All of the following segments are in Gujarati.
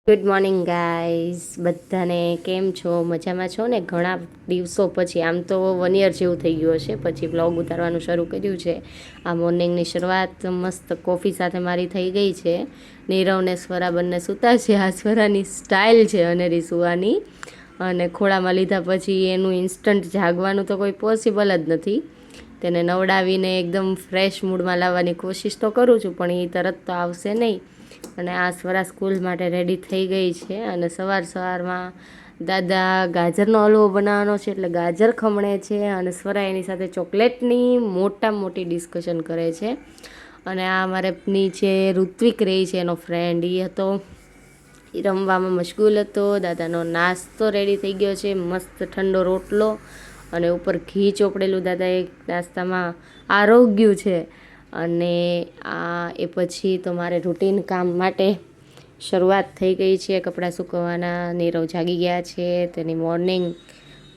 ગુડ મોર્નિંગ ગાઈઝ, બધાને કેમ છો? મજામાં છો ને? ઘણા દિવસો પછી, આમ તો 1 યર જેવું થઈ ગયું હશે, પછી બ્લોગ ઉતારવાનું શરૂ કર્યું છે. આ મોર્નિંગની શરૂઆત મસ્ત કોફી સાથે મારી થઈ ગઈ છે. નીરવને સ્વરા બંને સૂતા છે. આ સ્વરાની સ્ટાઇલ છે અનેરી સુવાની, અને ખોળામાં લીધા પછી એનું ઇન્સ્ટન્ટ જાગવાનું તો કોઈ પોસિબલ જ નથી. તેને નવડાવીને એકદમ ફ્રેશ મૂડમાં લાવવાની કોશિશ તો કરું છું, પણ એ તરત તો આવશે નહીં. અને આ સ્વરા સ્કૂલ માટે રેડી થઈ ગઈ છે. અને સવારમાં દાદા ગાજરનો હલવો બનાવવાનો છે, એટલે ગાજર ખમણે છે. અને સ્વરા એની સાથે ચોકલેટની મોટી ડિસ્કશન કરે છે. અને આ મારે નીચે ઋત્વિક રહી છે, એનો ફ્રેન્ડ, એ હતો, એ રમવામાં મશગુલ હતો. દાદાનો નાસ્તો રેડી થઈ ગયો છે, મસ્ત ઠંડો રોટલો અને ઉપર ઘી ચોપડેલું દાદાએ નાસ્તામાં આરોગ્યું છે. અને એ પછી તો મારે રૂટીન કામ માટે શરૂઆત થઈ ગઈ છે. કપડાં સૂકવવાના. નીરવ જાગી ગયા છે, તેની મોર્નિંગ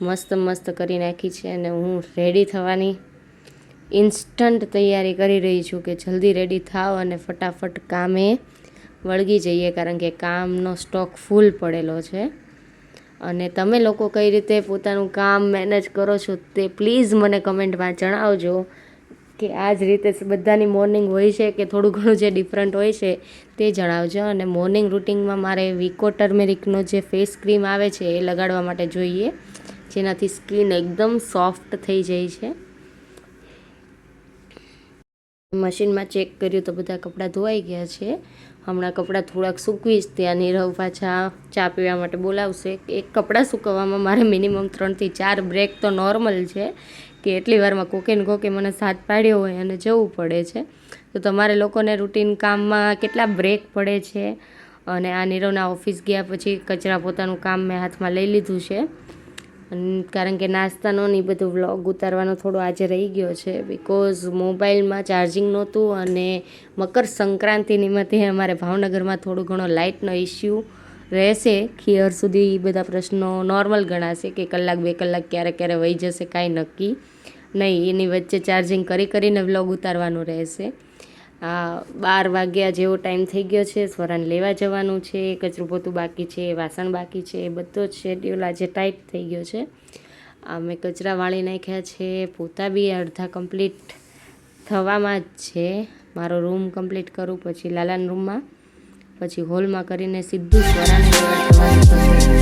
મસ્ત કરી નાખી છે. અને હું રેડી થવાની ઇન્સ્ટન્ટ તૈયારી કરી રહી છું કે જલ્દી રેડી થાવ અને ફટાફટ કામે વળગી જઈએ, કારણ કે કામનો સ્ટોક ફૂલ પડેલો છે. અને તમે લોકો કઈ રીતે પોતાનું કામ મેનેજ કરો છો તે પ્લીઝ મને કમેન્ટમાં જણાવજો. કે આ જ રીતે બધાની મોર્નિંગ હોય છે કે થોડું ઘણું જે ડિફરન્ટ હોય છે તે જણાવજો. અને મોર્નિંગ રૂટિનમાં મારે વિકો ટર્મેરિકનો જે ફેસ ક્રીમ આવે છે એ લગાડવા માટે જોઈએ, જેનાથી સ્કિન એકદમ સોફ્ટ થઈ જાય છે. મશીનમાં ચેક કર્યું તો બધા કપડાં ધોવાઈ ગયા છે. હમણાં કપડાં થોડાક સૂકવીશ, ત્યાં નીરવ પાછા ચા પીવા માટે બોલાવશે. એક કપડાં સૂકવવામાં મારે મિનિમમ 3 થી 4 બ્રેક તો નોર્મલ છે, કે એટલી વારમાં કોકે મને સાથ પાડ્યો હોય અને જવું પડે છે. તો તમારે લોકોને રૂટીન કામમાં કેટલા બ્રેક પડે છે? અને આ નીરવના ઓફિસ ગયા પછી કચરા પોતાનું કામ મેં હાથમાં લઈ લીધું છે, કારણ કે નાસ્તાનો ને બધું વ્લોગ ઉતારવાનો થોડો આજે રહી ગયો છે, બિકોઝ મોબાઈલમાં ચાર્જિંગ નહોતું. અને મકર સંક્રાંતિ નિમિત્તે અમારે ભાવનગરમાં થોડો ઘણો લાઇટનો ઇસ્યુ રહેશે. ખીયર સુધી બધા પ્રશ્નો નોર્મલ ગણાશે, કે 1-2 કલાક ક્યારે વહી જશે કાંઈ નક્કી નહીં. એની વચ્ચે ચાર્જિંગ કરીને વ્લોગ ઉતારવાનું રહેશે. 12 વાગ્યા જેવો ટાઈમ થઈ ગયો છે. સ્વરાને લેવા જવાનું છે, કચરું પોતું બાકી છે, વાસણ બાકી છે, બધો જ શેડ્યુલ આજે ટાઈટ થઈ ગયો છે. મેં કચરા વાળી નાખ્યા છે, પોતા બી અડધા કમ્પ્લીટ થવામાં જ છે. મારો રૂમ કમ્પ્લીટ કરું, પછી લાલાના રૂમમાં, પછી હોલમાં કરીને સીધું સ્વરાને લેવા જવાનું થશે.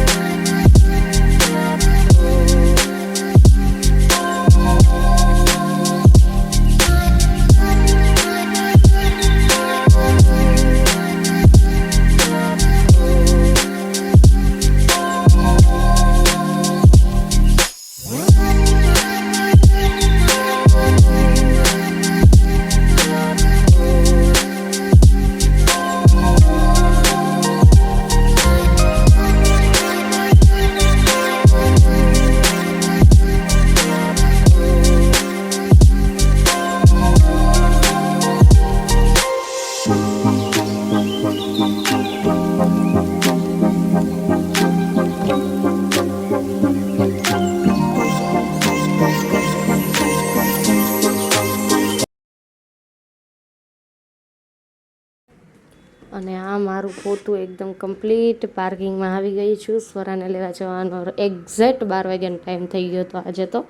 અને આ મારું પોતું એકદમ કમ્પ્લીટ પાર્કિંગમાં આવી ગઈ છું. સ્વરાને લેવા જવાનો એક્ઝેક્ટ 12 વાગ્યાનો ટાઈમ થઈ ગયો હતો આજે તો,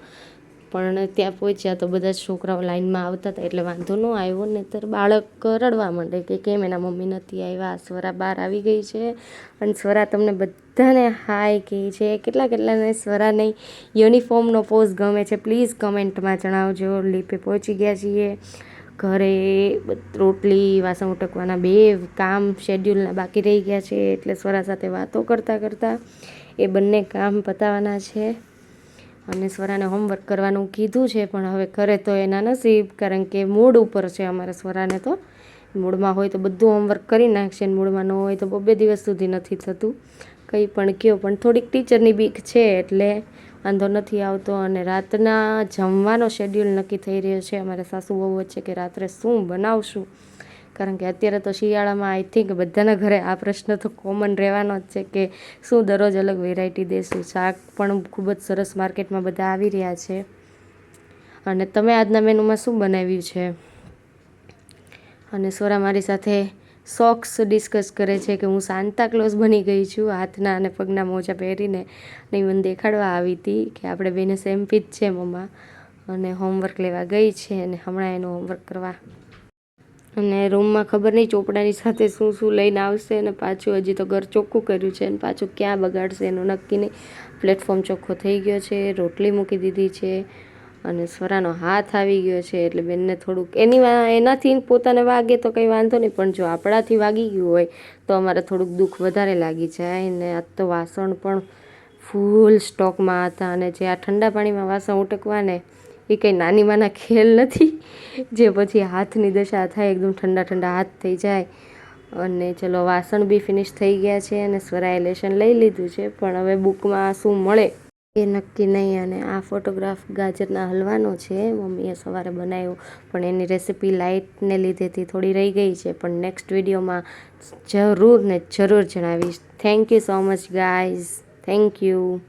પણ ત્યાં પહોંચ્યા તો બધા છોકરાઓ લાઈનમાં આવતા હતા એટલે વાંધો ન આવ્યો. નહીંતર બાળક રડવા માંડે કે કેમ એના મમ્મી નથી આવ્યા. સ્વરા બહાર આવી ગઈ છે. અને સ્વરા તમને બધાને હાય કહે છે. કેટલાને સ્વરાની યુનિફોર્મનો પોઝ ગમે છે પ્લીઝ કમેન્ટમાં જણાવજો. લીપે પહોંચી ગયા છીએ. ઘરે રોટલી, વાસણ ઉટકવાના 2 કામ શેડ્યુલના બાકી રહી ગયા છે, એટલે સ્વરા સાથે વાતો કરતાં એ બંને કામ પતાવવાના છે. અને સ્વરાને હોમવર્ક કરવાનું કીધું છે, પણ હવે કરે તો એના નસીબ, કારણ કે મૂડ ઉપર છે અમારે. સ્વરાને તો મૂડમાં હોય તો બધું હોમવર્ક કરી નાખશે, અને મૂડમાં ન હોય તો 2 દિવસ સુધી નથી થતું. કંઈ પણ કહો, પણ થોડીક ટીચરની બીક છે એટલે વાંધો નથી આવતો. અને રાતના જમવાનો શેડ્યુલ નક્કી થઈ રહ્યો છે અમારે સાસુ બહુ વચ્ચે, કે રાત્રે શું બનાવશું, કારણ કે અત્યારે તો શિયાળામાં આઈ થિંક બધાના ઘરે આ પ્રશ્ન તો કોમન રહેવાનો જ છે કે શું દરરોજ અલગ વેરાયટી દેશું. શાક પણ ખૂબ જ સરસ માર્કેટમાં બધા આવી રહ્યા છે. અને તમે આજના મેનુમાં શું બનાવ્યું છે? અને સ્વરા મારી સાથે શોખ્સ ડિસ્કસ કરે છે કે હું સાન્તા ક્લોઝ બની ગઈ છું, હાથના અને પગના મોજા પહેરીને. ને મને દેખાડવા આવી હતી કે આપણે બેને સેમ ફિટ છે મમ્મા, અને હોમવર્ક લેવા ગઈ છે અને હમણાં એનું હોમવર્ક કરવા. અને રૂમમાં ખબર નહીં ચોપડાની સાથે શું શું લઈને આવશે, અને પાછું હજી તો ઘર ચોખ્ખું કર્યું છે અને પાછું ક્યાં બગાડશે એનું નક્કી નહીં. પ્લેટફોર્મ ચોખ્ખો થઈ ગયો છે, રોટલી મૂકી દીધી છે અને સ્વરાનો હાથ આવી ગયો છે, એટલે બેનને થોડુંક એનાથી પોતાને વાગે તો કંઈ વાંધો નહીં, પણ જો આપણાથી વાગી ગયું હોય તો અમારે થોડુંક દુઃખ વધારે લાગી જાય. ને આ તો વાસણ પણ ફૂલ સ્ટોકમાં હતા, અને જે આ ઠંડા પાણીમાં વાસણ ઉટકવાને એ કંઈ નાની માના ખેલ નથી, જે પછી હાથની દશા થાય, એકદમ ઠંડા ઠંડા હાથ થઈ જાય. અને ચલો વાસણ બી ફિનિશ થઈ ગયા છે અને સ્વરાએ લેશન લઈ લીધું છે, પણ હવે બુકમાં શું મળે એ નક્કી નહીં. અને આ ફોટોગ્રાફ ગાજરના હલવાનો છે, મમ્મીએ સવારે બનાવ્યો, પણ એની રેસીપી લાઇટને લીધેથી થોડી રહી ગઈ છે, પણ નેક્સ્ટ વિડીયોમાં જરૂર ને જરૂર જણાવીશ. Thank you so much guys, thank you.